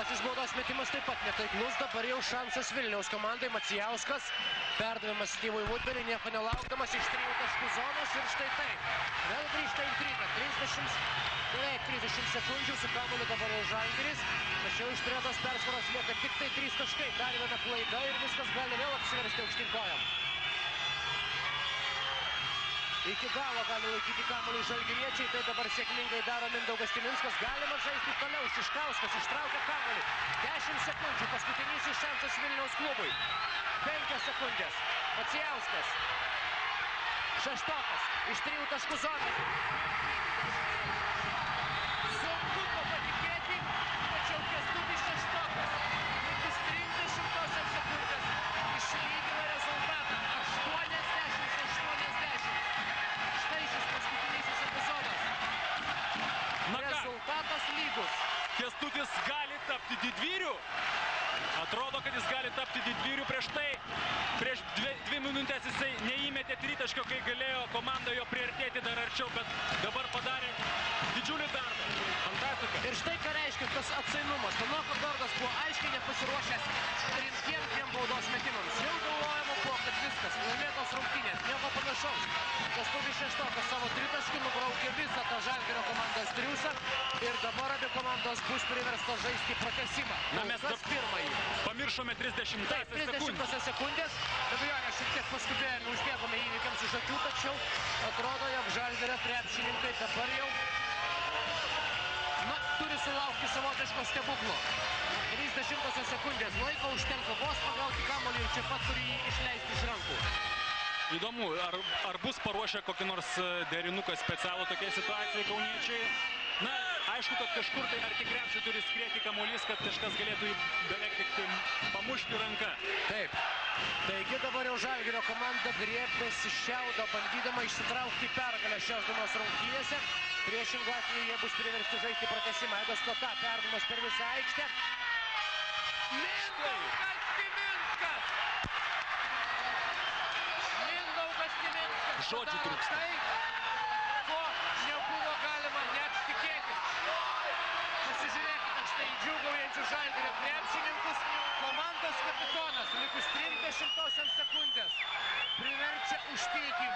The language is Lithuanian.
Pirmasis baudos metimas taip pat netaiklus, dabar jau šansas Vilniaus komandai. Macijauskas, perdavimas Steve'ui Woodbury, nieko nelaukdamas iš 3 taškų zonos ir štai tai. Vėl grįžta intriga, beveik 30 sekundžių su kamuoliu dabar jau Žalgiris. Tačiau iš turėtos persvaros lieka tik tai 3 taškai, dar viena klaida ir viskas gali vėl apsiversti aukštyn kojam. Iki galo gali laikyti kamuolį žalgiriečiai, tai dabar sėkmingai daro Mindaugas Timinskas. Galima žaisti toliau, Šiškauskas ištraukia kamuolį. 10 sekundžių, paskutinysis šansas Vilniaus klubui. 5 sekundės, Macijauskas. Šeštokas iš 3 taškų zonos. Sunku to patikėti, tačiau Kęstutis Šeštokas likus 30 sekundės išlygina rezultatą 80-80. Štai šis paskutinysis epizodas. Rezultatas lygus. Kęstutis gali tapti didvyriu. Atrodo, kad jis gali tapti didvyriu. Prieš 2 minutės jisai neįmetė tritaškio, kai galėjo komanda jo priartėti dar arčiau, bet dabar padarė didžiulį darbą. Fantastika. Ir štai ką reiškia tas atsainumas. Tanoko Gordas buvo aiškiai nepasiruošęs rimtiem 2 baudos metimams. Jau galvojama buvo, kad viskas, laimėtos rungtynės, nieko panašaus. Kęstutis Šeštokas savo tritaškį nubraukė visą tą Žalgirio komandos triūsą ir dabar abi komandos bus priverstos žaisti pratęsimą. Na, mes pirmąjį pamiršome 30 sekundės. Abejonė, šiek tiek paskubėjome, užbėgome įvykiams už akių, tačiau atrodo, jog Žalgirio krepšininkai dabar jau turi sulaukti savotiško stebuklo. 30 sekundės laiko užtenka vos pagauti kamuolį ir čia pat turi jį išleisti iš rankų. Įdomu, ar bus paruošę kokį nors derinuką specialų tokiai situacijai kauniečiai? Na, aišku, kad kažkur tai arti krepšio turi skrieti kamuolys, kad kažkas galėtų beveik tik pamušti ranką. Taip. Taigi dabar jau Žalgirio komanda griebėsi šiaudo, bandydama išsitraukti pergalę šios dienos rungtynėse. Priešingu atveju jie bus priversti žaisti pratęsimą. Edas Kota, perdavimas per visą aikštę. Mindaugas Timinskas! Mindaugas Timinskas padaro tai, ko nebuvo galima net tikėtis. Pasižiūrėkite štai į džiūgaujančių Žalgirio krepšininkus. Komandos kapitonas likus 30 sekundės priverčia užtilti